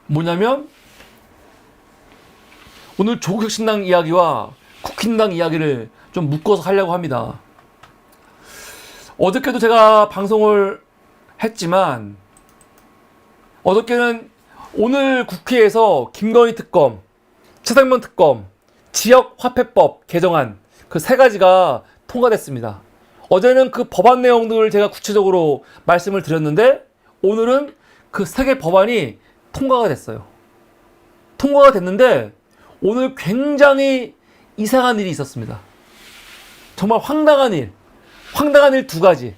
뭐냐면 오늘 조국혁신당 이야기와 국힘당 이야기를 좀 묶어서 하려고 합니다. 어저께도 제가 방송을 했지만 어저께는 오늘 국회에서 김건희 특검, 최상병 특검, 지역화폐법 개정안 그 세 가지가 통과됐습니다. 어제는 그 법안 내용들을 제가 구체적으로 말씀을 드렸는데 오늘은 그 세 개 법안이 통과가 됐어요. 통과가 됐는데 오늘 굉장히 이상한 일이 있었습니다. 정말 황당한 일 두 가지.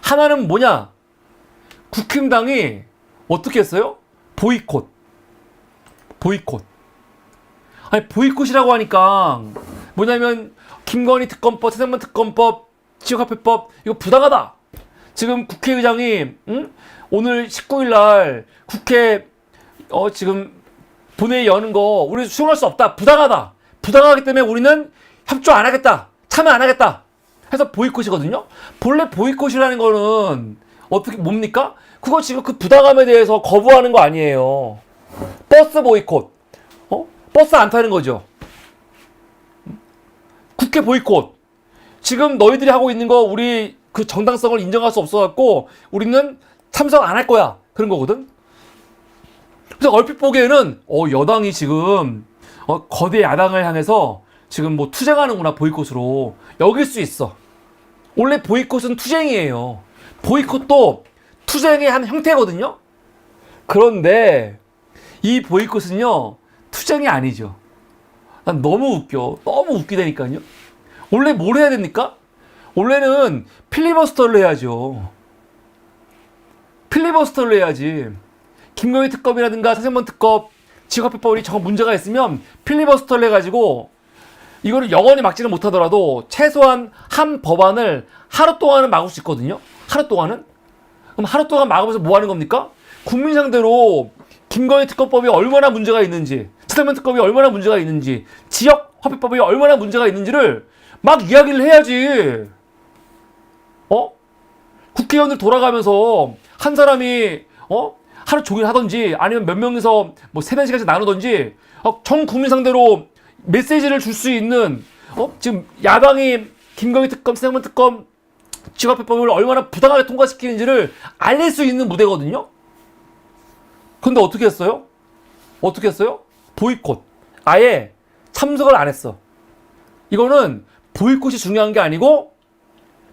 하나는 뭐냐? 국힘당이 어떻게 했어요? 보이콧. 아니 보이콧이라고 하니까 뭐냐면 김건희 특검법, 최상병 특검법, 지역화폐법 이거 부당하다. 지금 국회의장이 오늘 19일 날 국회 지금 본회의 여는 거 우리 수용할 수 없다. 부당하다. 부당하기 때문에 우리는 협조 안 하겠다. 참여 안 하겠다. 해서 보이콧이거든요. 본래 보이콧이라는 거는 어떻게 뭡니까? 그거 지금 그 부당함에 대해서 거부하는 거 아니에요. 버스 보이콧. 버스 안 타는 거죠. 국회 보이콧. 지금 너희들이 하고 있는 거 우리 그 정당성을 인정할 수 없어갖고 우리는 참석 안 할 거야. 그런 거거든. 그래서 얼핏 보기에는 여당이 지금 거대 야당을 향해서 지금 뭐 투쟁하는구나 보이콧으로 여길 수 있어. 원래 보이콧은 투쟁이에요. 보이콧도 투쟁의 한 형태거든요. 그런데 이 보이콧은요 투쟁이 아니죠. 난 너무 웃겨. 너무 웃기다니까요. 원래 뭘 해야 됩니까? 원래는 필리버스터를 해야죠. 필리버스터를 해야지. 김건희 특검이라든가 최상병 특검, 지역화폐법이 정말 문제가 있으면 필리버스터를 해가지고 이거를 영원히 막지는 못하더라도 최소한 한 법안을 하루 동안은 막을 수 있거든요. 하루 동안은. 그럼 하루 동안 막으면서 뭐 하는 겁니까? 국민 상대로 김건희 특검법이 얼마나 문제가 있는지, 최상병 특검이 얼마나 문제가 있는지, 지역화폐법이 얼마나 문제가 있는지를 막 이야기를 해야지. 국회의원들 돌아가면서 한 사람이 하루 종일 하던지 아니면 몇 명이서 뭐 3-4시간씩 나누던지 전 국민 상대로 메시지를 줄 수 있는 지금 야당이 김건희 특검, 최상병 특검, 지역화폐법을 얼마나 부당하게 통과시키는지를 알릴 수 있는 무대거든요. 근데 어떻게 했어요? 보이콧. 아예 참석을 안 했어. 이거는 보이콧이 중요한 게 아니고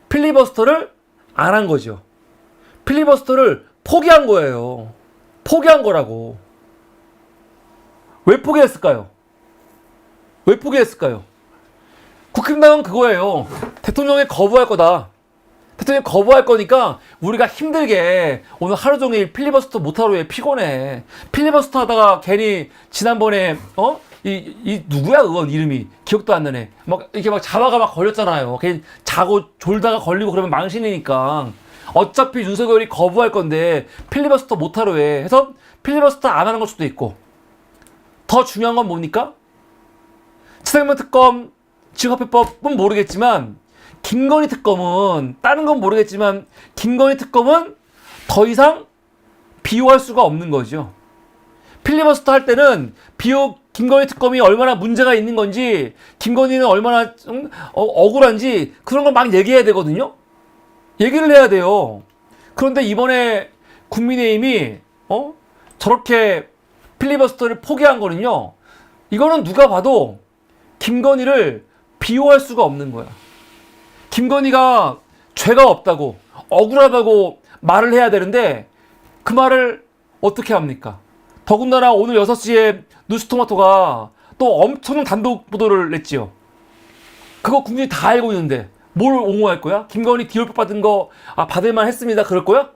필리버스터를 안 한 거죠. 필리버스터를 포기한 거예요. 포기한 거라고. 왜 포기했을까요? 국힘당은 그거예요. 대통령이 거부할 거다. 대통령이 거부할 거니까 우리가 힘들게 오늘 하루 종일 필리버스터 못하러 해. 피곤해. 필리버스터 하다가 괜히 지난번에 이 누구야 그건 이름이 기억도 안 나네. 막 이렇게 막 자다가 막 걸렸잖아요. 괜히 자고 졸다가 걸리고 그러면 망신이니까. 어차피 윤석열이 거부할 건데 필리버스터 못하러 해. 해서 필리버스터 안 하는 걸 수도 있고. 더 중요한 건 뭡니까? 최상병 특검, 지역화폐법은 모르겠지만 김건희 특검은 다른 건 모르겠지만 김건희 특검은 더 이상 비호할 수가 없는 거죠. 필리버스터 할 때는 비호 김건희 특검이 얼마나 문제가 있는 건지 김건희는 얼마나 억울한지 그런 걸 막 얘기해야 되거든요. 얘기를 해야 돼요. 그런데 이번에 국민의힘이 저렇게 필리버스터를 포기한 거는요. 이거는 누가 봐도 김건희를 비호할 수가 없는 거야. 김건희가 죄가 없다고 억울하다고 말을 해야 되는데 그 말을 어떻게 합니까? 더군다나 오늘 6시에 뉴스토마토가 또 엄청난 단독 보도를 냈지요. 그거 국민이 다 알고 있는데 뭘 옹호할 거야? 김건희 디올법 받은 거 받을만 했습니다. 그럴 거야?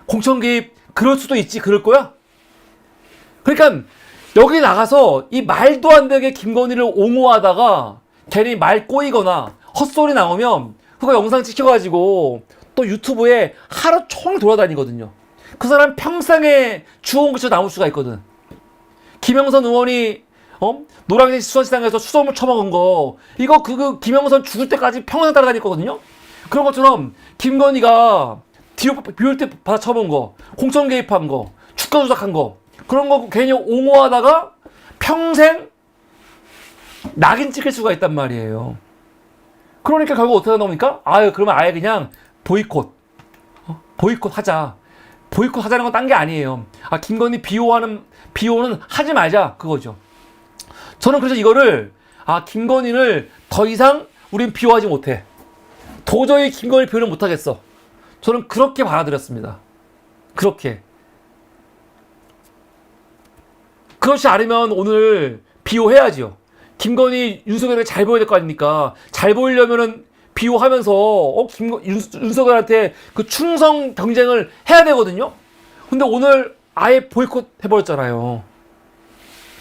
공천 개입 그럴 수도 있지. 그럴 거야? 그러니까 여기 나가서 이 말도 안 되게 김건희를 옹호하다가 괜히 말 꼬이거나 헛소리 나오면 그거 영상 찍혀가지고 또 유튜브에 하루 종일 돌아다니거든요. 그 사람 평생에 주워온 것처럼 남을 수가 있거든. 김영선 의원이 노량진 수원시장에서 수돗물 처먹은 거 이거 김영선 죽을 때까지 평생 따라다닐 거거든요. 그런 것처럼 김건희가 비올 때 받아 처먹은 거, 공천 개입한 거, 두꺼두적한 거 그런 거 괜히 옹호하다가 평생 낙인 찍힐 수가 있단 말이에요. 그러니까 결국 어떻게 나옵니까? 아유, 그러면 아예 그냥 보이콧 하자. 보이콧 하자는 건 딴 게 아니에요. 아, 김건희 비호는 하지 말자, 그거죠. 저는 그래서 이거를, 김건희를 더 이상 우린 비호하지 못해. 도저히 김건희 비호는 못하겠어. 저는 그렇게 받아들였습니다. 그렇게. 그렇지 않으면 오늘 비호해야지요. 김건희, 윤석열에게 잘 보여야 될 거 아닙니까? 잘 보이려면은 비호하면서, 윤석열한테 그 충성 경쟁을 해야 되거든요? 근데 오늘 아예 보이콧 해버렸잖아요.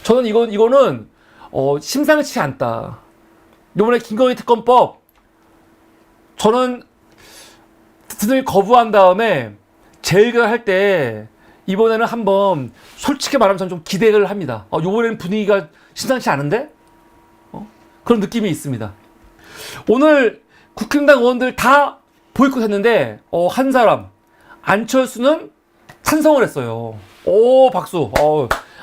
저는 이거는, 심상치 않다. 이번에 김건희 특검법, 저는 대통령이 거부한 다음에 재의결할 때, 이번에는 한번 솔직히 말하면 저는 좀 기대를 합니다. 이번에는 분위기가 심상치 않은데? 그런 느낌이 있습니다. 오늘 국힘당 의원들 다 보이콧 했는데, 한 사람, 안철수는 찬성을 했어요. 오, 박수.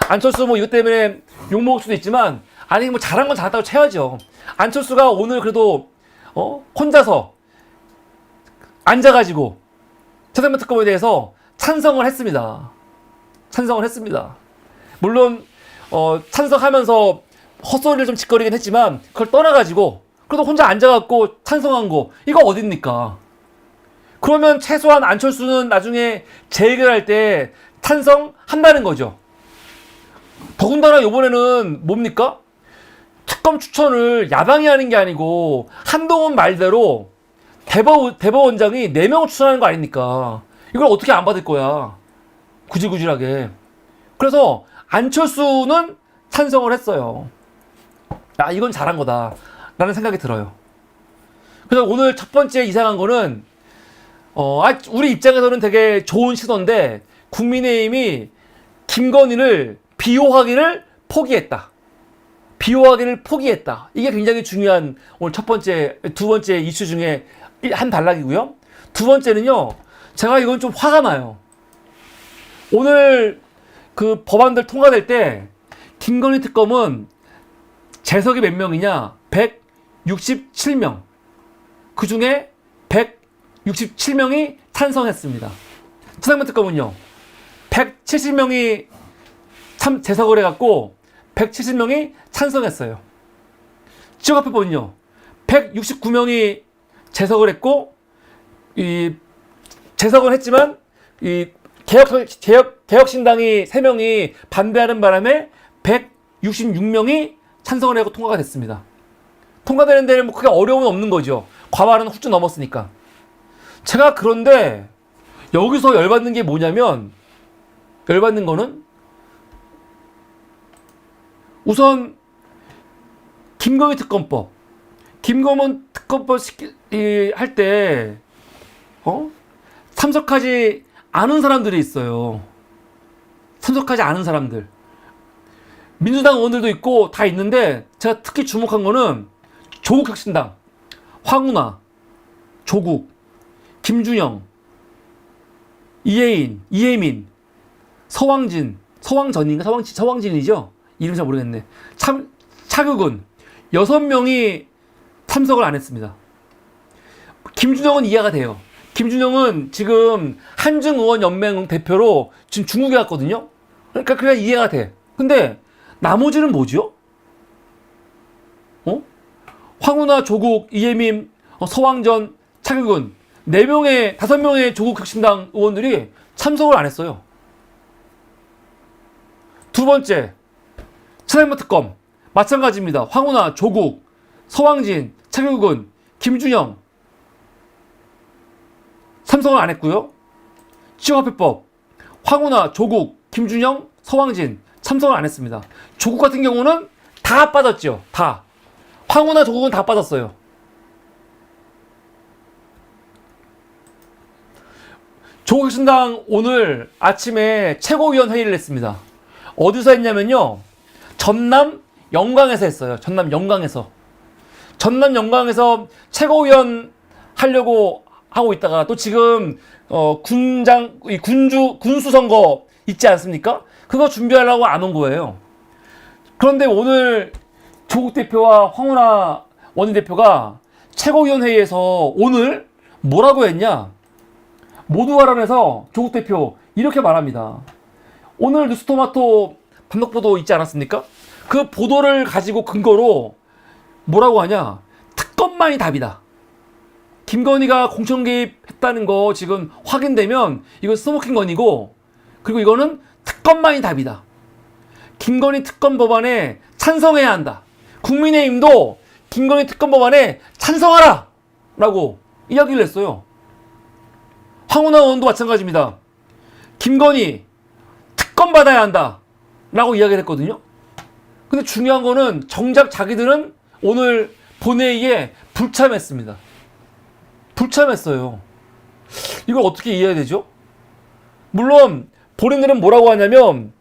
안철수 뭐 이것 때문에 욕먹을 수도 있지만, 아니, 뭐 잘한 건 잘했다고 쳐야죠. 안철수가 오늘 그래도, 혼자서 앉아가지고, 최상병 특검에 대해서 찬성을 했습니다. 물론, 찬성하면서 헛소리를 좀 짓거리긴 했지만, 그걸 떠나가지고, 그래도 혼자 앉아갖고 찬성한 거, 이거 어딥니까? 그러면 최소한 안철수는 나중에 재결할 때 찬성한다는 거죠. 더군다나 이번에는 뭡니까? 특검 추천을 야당이 하는 게 아니고 한동훈 말대로 대법원장이 4명을 추천하는 거 아닙니까? 이걸 어떻게 안 받을 거야? 구질구질하게. 그래서 안철수는 찬성을 했어요. 이건 잘한 거다 라는 생각이 들어요. 그래서 오늘 첫 번째 이상한 거는 우리 입장에서는 되게 좋은 시도인데 국민의힘이 김건희를 비호하기를 포기했다. 이게 굉장히 중요한 오늘 두 번째 이슈 중에 한 단락이고요. 두 번째는요. 제가 이건 좀 화가 나요. 오늘 그 법안들 통과될 때 김건희 특검은 재석이 몇 명이냐? 167명. 그 중에 167명이 찬성했습니다. 최상병 특검은요. 170명이 재석을 해갖고 170명이 찬성했어요. 지역화폐법은요. 169명이 재석을 했고 재석은 했지만 개혁신당이 3명이 반대하는 바람에 166명이 찬성을 하고 통과가 됐습니다. 통과되는 데는 뭐 크게 어려움은 없는 거죠. 과반은 훌쩍 넘었으니까. 제가 그런데 여기서 열받는 게 뭐냐면 열받는 거는 우선 김건희 특검법 할 때 참석하지 않은 사람들이 있어요. 참석하지 않은 사람들. 민주당 의원들도 있고 다 있는데 제가 특히 주목한 거는 조국혁신당, 황운하, 조국, 김준영, 이혜민, 서왕진이죠? 이름 잘 모르겠네. 차규근 6명이 참석을 안 했습니다. 김준영은 이해가 돼요. 김준영은 지금 한중의원연맹 대표로 지금 중국에 갔거든요. 그러니까 그냥 이해가 돼. 근데 나머지는 뭐죠? 황운하, 조국, 이혜민, 서왕전, 차규근 5명의 조국혁신당 의원들이 참석을 안 했어요. 두 번째, 최상병 특검 마찬가지입니다. 황운하, 조국, 서왕진, 차규근, 김준영 참석을 안 했고요. 지역화폐법 황운하, 조국, 김준영, 서왕진 참석을 안 했습니다. 조국 같은 경우는 다 빠졌죠. 다. 황운하, 조국은 다 빠졌어요. 조국혁신당 오늘 아침에 최고위원 회의를 했습니다. 어디서 했냐면요. 전남 영광에서 했어요. 전남 영광에서 최고위원 하려고 하고 있다가 또 지금 군수 선거 있지 않습니까? 그거 준비하려고 안 온 거예요. 그런데 오늘 조국 대표와 황운하 원내대표가 최고위원회의에서 오늘 뭐라고 했냐? 모두 발언해서 조국 대표 이렇게 말합니다. 오늘 뉴스토마토 단독 보도 있지 않았습니까? 그 보도를 가지고 근거로 뭐라고 하냐? 특검만이 답이다. 김건희가 공천 개입했다는 거 지금 확인되면 이건 스모킹 건이고, 그리고 이거는 특검만이 답이다. 김건희 특검 법안에 찬성해야 한다. 국민의힘도 김건희 특검 법안에 찬성하라! 라고 이야기를 했어요. 황운하 의원도 마찬가지입니다. 김건희 특검 받아야 한다. 라고 이야기를 했거든요. 근데 중요한 거는 정작 자기들은 오늘 본회의에 불참했습니다. 불참했어요. 이걸 어떻게 이해해야 되죠? 물론 본인들은 뭐라고 하냐면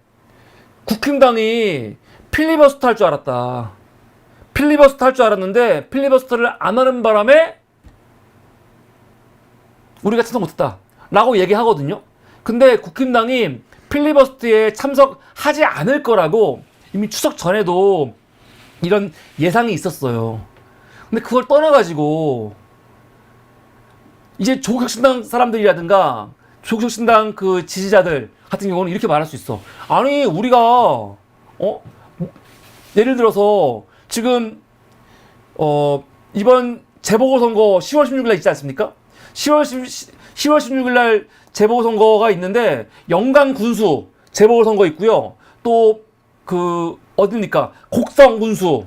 국힘당이 필리버스터 할 줄 알았다. 필리버스터 할 줄 알았는데 필리버스터를 안 하는 바람에 우리가 참석 못했다 라고 얘기하거든요. 근데 국힘당이 필리버스터에 참석하지 않을 거라고 이미 추석 전에도 이런 예상이 있었어요. 근데 그걸 떠나가지고 이제 조국혁신당 사람들이라든가 조국혁신당 그 지지자들 같은 경우는 이렇게 말할 수 있어. 아니 우리가 예를 들어서 지금 이번 재보궐선거 10월 16일 날 있지 않습니까? 10월 16일 날 재보궐선거가 있는데 영광 군수 재보궐선거 있고요. 또 그 어딥니까? 곡성 군수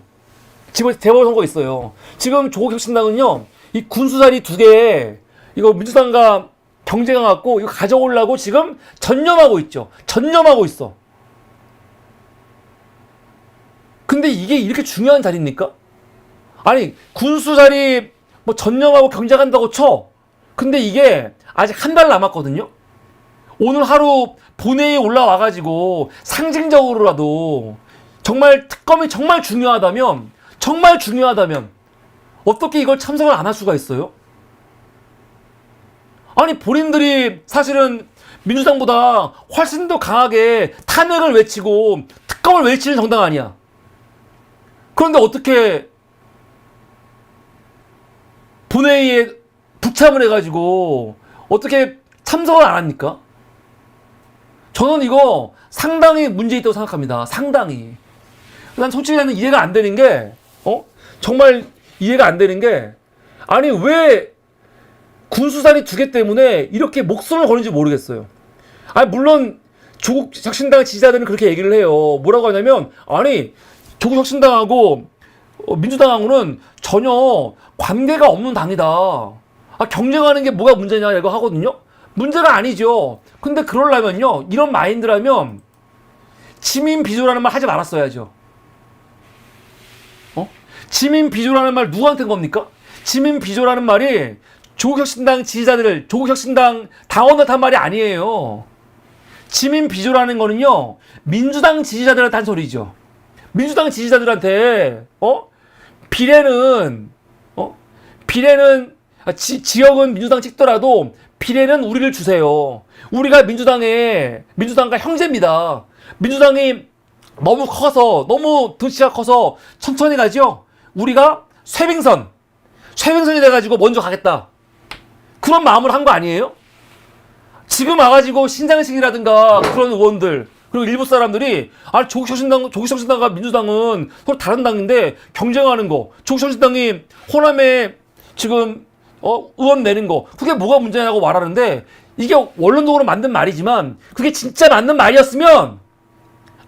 재보궐선거 있어요. 지금 조국혁신당은요 이 군수 자리 2개 이거 민주당과 경쟁해갖고 이거 가져오려고 지금 전념하고 있죠. 전념하고 있어. 근데 이게 이렇게 중요한 자리입니까? 아니 군수 자리 뭐 전념하고 경쟁한다고 쳐. 근데 이게 아직 한 달 남았거든요. 오늘 하루 본회의에 올라와가지고 상징적으로라도 정말 특검이 정말 중요하다면 어떻게 이걸 참석을 안 할 수가 있어요? 아니 본인들이 사실은 민주당보다 훨씬 더 강하게 탄핵을 외치고 특검을 외치는 정당 아니야. 그런데 어떻게 본회의에 불참을 해가지고 어떻게 참석을 안 합니까? 저는 이거 상당히 문제 있다고 생각합니다. 상당히. 난 솔직히 나는 이해가 안 되는 게 정말 이해가 안 되는 게 아니 왜 군수자리 2개 때문에 이렇게 목숨을 거는지 모르겠어요. 아니 물론 조국혁신당 지지자들은 그렇게 얘기를 해요. 뭐라고 하냐면 아니 조국혁신당하고 민주당하고는 전혀 관계가 없는 당이다. 경쟁하는 게 뭐가 문제냐 이거 하거든요. 문제가 아니죠. 근데 그러려면요 이런 마인드라면 지민 비조라는 말 하지 말았어야죠. 지민 비조라는 말 누구한테 한 겁니까? 지민 비조라는 말이 조국혁신당 지지자들을 조국혁신당 당원한테 한 말이 아니에요. 지민 비조라는 거는요 민주당 지지자들한테 한 소리죠. 민주당 지지자들한테 비례는 지역은 민주당 찍더라도 비례는 우리를 주세요. 우리가 민주당과 형제입니다. 민주당이 너무 커서 너무 덩치가 커서 천천히 가죠. 우리가 쇄빙선이 돼가지고 먼저 가겠다. 그런 마음을 한 거 아니에요? 지금 와가지고 신장식이라든가 그런 의원들 그리고 일부 사람들이 조국혁신당과 민주당은 서로 다른 당인데 경쟁하는 거 조국혁신당이 호남에 지금 의원 내는 거 그게 뭐가 문제냐고 말하는데 이게 원론적으로 만든 말이지만 그게 진짜 맞는 말이었으면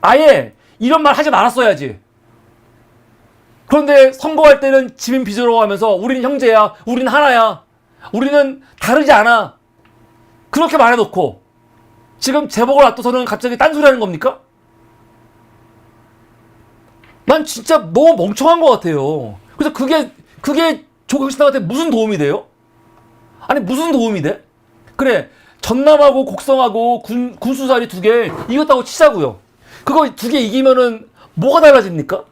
아예 이런 말 하지 말았어야지. 그런데 선거할 때는 지민 비조라고 하면서 우리는 형제야, 우리는 하나야, 우리는 다르지 않아 그렇게 말해놓고 지금 재보궐 앞두서는 갑자기 딴소리 하는 겁니까? 난 진짜 너무 멍청한 것 같아요. 그래서 그게 조국혁신당한테 무슨 도움이 돼요? 아니 무슨 도움이 돼? 그래 전남하고 곡성하고 군수자리 2개 이겼다고 치자고요. 그거 2개 이기면은 뭐가 달라집니까?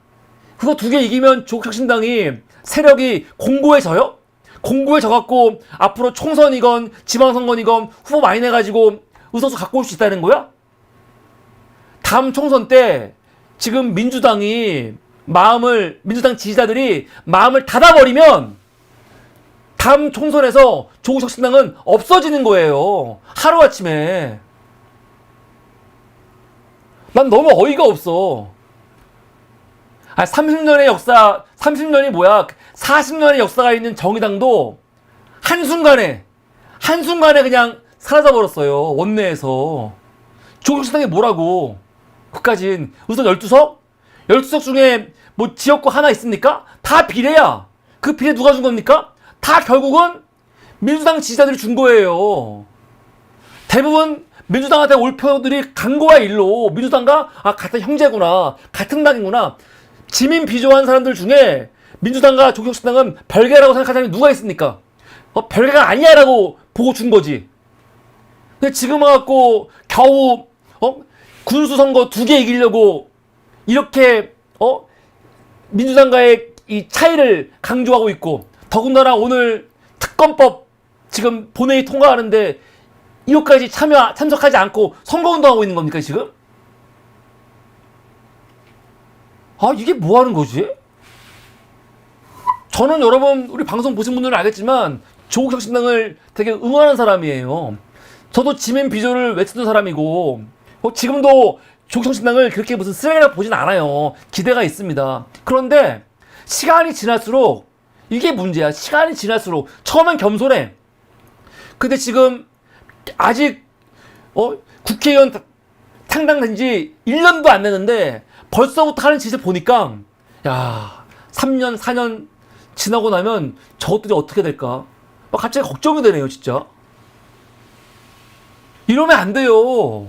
그거 2개 이기면 조국혁신당이 세력이 공고해져요? 공고해져갖고 앞으로 총선이건 지방선거이건 후보 많이 내가지고 의석수 갖고 올 수 있다는 거야? 다음 총선 때 지금 민주당 지지자들이 마음을 닫아버리면 다음 총선에서 조국 혁신당은 없어지는 거예요. 하루아침에. 난 너무 어이가 없어. 30년의 역사, 30년이 뭐야? 40년의 역사가 있는 정의당도 한순간에 그냥 사라져버렸어요. 원내에서. 조국 혁신당이 뭐라고. 그까진 우선 12석? 12석 중에 뭐 지역구 하나 있습니까? 다 비례야. 그 비례 누가 준 겁니까? 다 결국은 민주당 지지자들이 준 거예요. 대부분 민주당한테 올 표들이 간 거야, 일로. 민주당과 같은 형제구나, 같은 당이구나. 지민 비조한 사람들 중에 민주당과 조국혁신당은 별개라고 생각하는 사람이 누가 있습니까? 별개가 아니야라고 보고 준 거지. 근데 지금 와갖고 겨우 군수 선거 2개 이기려고 이렇게 민주당과의 이 차이를 강조하고 있고, 더군다나 오늘 특검법 지금 본회의 통과하는데 이것까지 참석하지 않고 선거운동하고 있는 겁니까, 지금? 이게 뭐 하는 거지? 저는 여러분, 우리 방송 보신 분들은 알겠지만, 조국 혁신당을 되게 응원하는 사람이에요. 저도 지민 비조를 외치던 사람이고, 지금도 조국 혁신당을 그렇게 무슨 쓰레기라고 보진 않아요. 기대가 있습니다. 그런데, 시간이 지날수록, 이게 문제야. 시간이 지날수록. 처음엔 겸손해. 근데 지금, 아직, 국회의원 창당된 지 1년도 안 됐는데, 벌써부터 하는 짓을 보니까, 야, 3년, 4년 지나고 나면 저것들이 어떻게 될까? 갑자기 걱정이 되네요, 진짜. 이러면 안 돼요.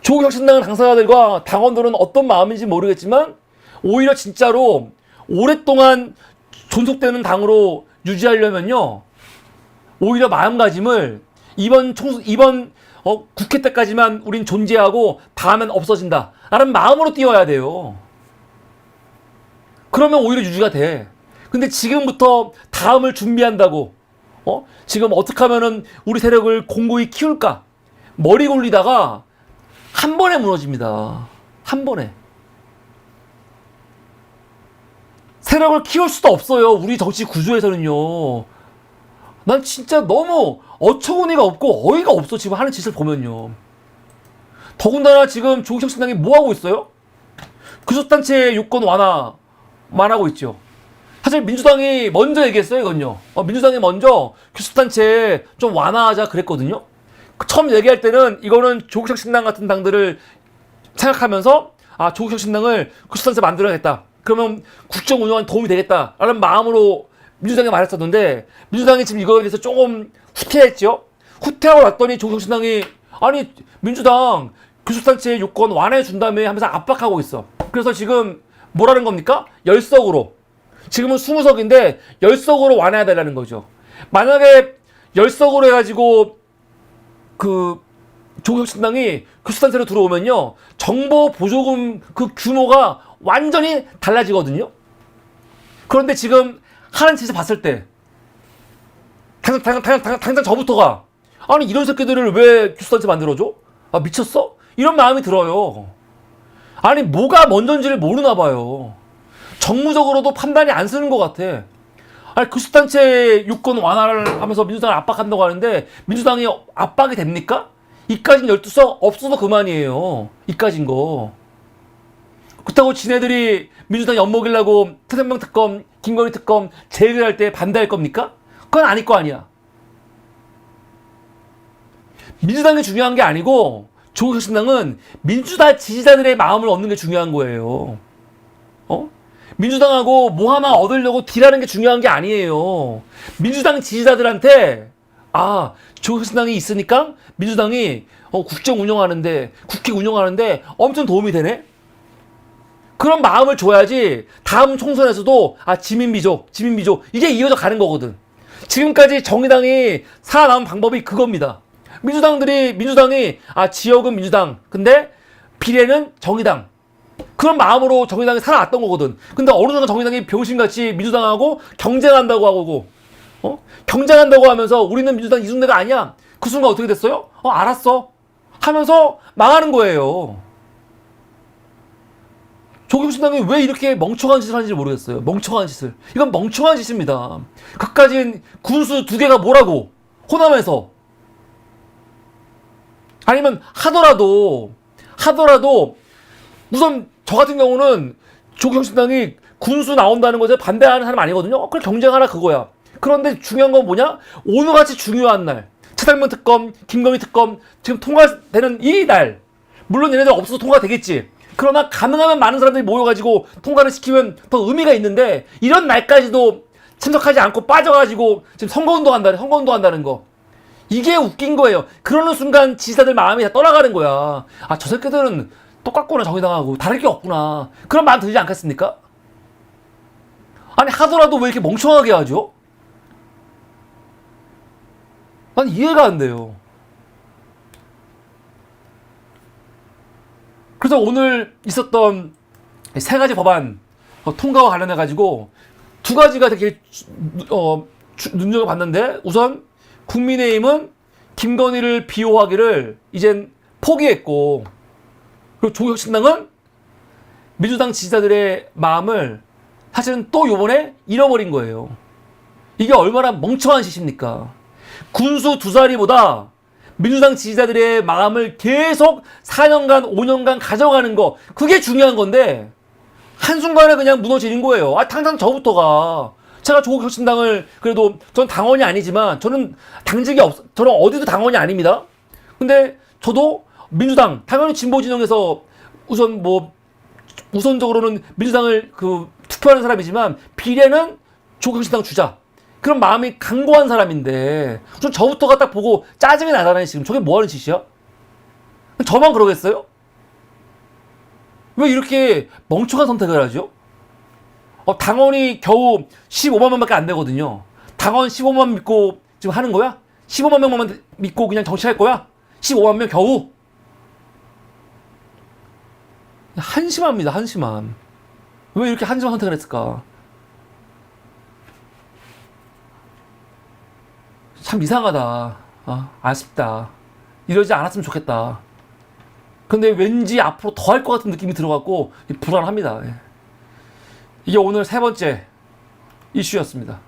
조국 혁신당 당사자들과 당원들은 어떤 마음인지 모르겠지만, 오히려 진짜로 오랫동안 존속되는 당으로 유지하려면요, 오히려 마음가짐을 이번 국회 때까지만 우린 존재하고 다음엔 없어진다 라는 마음으로 뛰어야 돼요. 그러면 오히려 유지가 돼. 근데 지금부터 다음을 준비한다고 지금 어떻게 하면은 우리 세력을 공고히 키울까 머리 굴리다가 한 번에 무너집니다. 한 번에. 세력을 키울 수도 없어요. 우리 정치 구조에서는요. 난 진짜 너무 어처구니가 없고 어이가 없어, 지금 하는 짓을 보면요. 더군다나 지금 조국 혁신당이 뭐 하고 있어요? 교섭단체 요건 완화만 하고 있죠. 사실 민주당이 먼저 얘기했어요, 이건요. 민주당이 먼저 교섭단체 좀 완화하자 그랬거든요. 처음 얘기할 때는 이거는 조국 혁신당 같은 당들을 생각하면서 조국 혁신당을 교섭단체 만들어야겠다. 그러면 국정 운영에 도움이 되겠다라는 마음으로 민주당이 말했었는데, 민주당이 지금 이거에 대해서 조금 후퇴했죠. 후퇴하고 났더니 조국 혁신당이 아니 민주당 교섭단체 요건 완화해 준다며 하면서 압박하고 있어. 그래서 지금 뭐라는 겁니까? 10석으로. 지금은 20석인데 10석으로 완화해야 되라는 거죠. 만약에 10석으로 해가지고 그 조국 혁신당이 교섭단체로 들어오면요, 정보 보조금 그 규모가 완전히 달라지거든요. 그런데 지금 하는 짓을 봤을 때 당장 저부터가 아니 이런 새끼들을 왜 교섭단체 만들어줘? 미쳤어? 이런 마음이 들어요. 아니 뭐가 먼저인지를 모르나 봐요. 정무적으로도 판단이 안 쓰는 것 같아. 아니 교섭단체 유권 완화를 하면서 민주당을 압박한다고 하는데 민주당이 압박이 됩니까? 이까진 12석 없어도 그만이에요. 이까진 거. 그렇다고 지네들이 민주당 엿먹이려고 태생명 특검, 김건희 특검 제기할 때 반대할 겁니까? 그건 아닐 거 아니야. 민주당이 중요한 게 아니고 조국 혁신당은 민주당 지지자들의 마음을 얻는 게 중요한 거예요. 민주당하고 뭐 하나 얻으려고 딜하는 게 중요한 게 아니에요. 민주당 지지자들한테 조국 혁신당이 있으니까 민주당이 국정 운영하는데, 국회 운영하는데 엄청 도움이 되네? 그런 마음을 줘야지 다음 총선에서도 지민비조 이게 이어져 가는 거거든. 지금까지 정의당이 살아남은 방법이 그겁니다. 민주당이 지역은 민주당 근데 비례는 정의당, 그런 마음으로 정의당이 살아왔던 거거든. 근데 어느 순간 정의당이 병신같이 민주당하고 경쟁한다고 하고 경쟁한다고 하면서 우리는 민주당 이중대가 아니야. 그 순간 어떻게 됐어요? 알았어. 하면서 망하는 거예요. 조국신당이 왜 이렇게 멍청한 짓을 하는지 모르겠어요. 멍청한 짓을. 이건 멍청한 짓입니다. 그까진 군수 2개가 뭐라고? 호남에서. 아니면 하더라도 우선 저 같은 경우는 조국신당이 군수 나온다는 것에 반대하는 사람 아니거든요. 그래 경쟁하라 그거야. 그런데 중요한 건 뭐냐? 오늘같이 중요한 날. 차장면 특검, 김건희 특검 지금 통과되는 이 날. 물론 얘네들 없어서 통과되겠지. 그러나 가능하면 많은 사람들이 모여가지고 통과를 시키면 더 의미가 있는데 이런 날까지도 참석하지 않고 빠져가지고 지금 선거운동 한다는 거. 이게 웃긴 거예요. 그러는 순간 지지자들 마음이 다 떠나가는 거야. 아, 저 새끼들은 똑같구나, 정의당하고. 다를 게 없구나. 그런 마음 들지 않겠습니까? 아니, 하더라도 왜 이렇게 멍청하게 하죠? 난 이해가 안 돼요. 그래서 오늘 있었던 3가지 법안 통과와 관련해가지고 2가지가 되게 눈여겨봤는데, 우선 국민의힘은 김건희를 비호하기를 이젠 포기했고, 그리고 조국신당은 민주당 지지자들의 마음을 사실은 또 요번에 잃어버린 거예요. 이게 얼마나 멍청한 짓입니까? 군수 2자리보다 민주당 지지자들의 마음을 계속 4년간, 5년간 가져가는 거, 그게 중요한 건데, 한순간에 그냥 무너지는 거예요. 아, 당장 저부터가. 제가 조국혁신당을, 그래도, 전 당원이 아니지만, 저는 당직이 저는 어디도 당원이 아닙니다. 근데, 저도 민주당, 당연히 진보진영에서 우선적으로는 민주당을 투표하는 사람이지만, 비례는 조국혁신당 주자. 그런 마음이 강고한 사람인데, 저부터가 딱 보고 짜증이 나잖아요, 지금. 저게 뭐 하는 짓이야? 저만 그러겠어요? 왜 이렇게 멍청한 선택을 하죠? 당원이 겨우 15만 명밖에 안 되거든요. 당원 15만 믿고 지금 하는 거야? 15만 명만 믿고 그냥 정치할 거야? 15만 명 겨우? 한심합니다, 한심함. 왜 이렇게 한심한 선택을 했을까? 참 이상하다. 아쉽다. 이러지 않았으면 좋겠다. 근데 왠지 앞으로 더 할 것 같은 느낌이 들어갖고 불안합니다. 이게 오늘 3번째 이슈였습니다.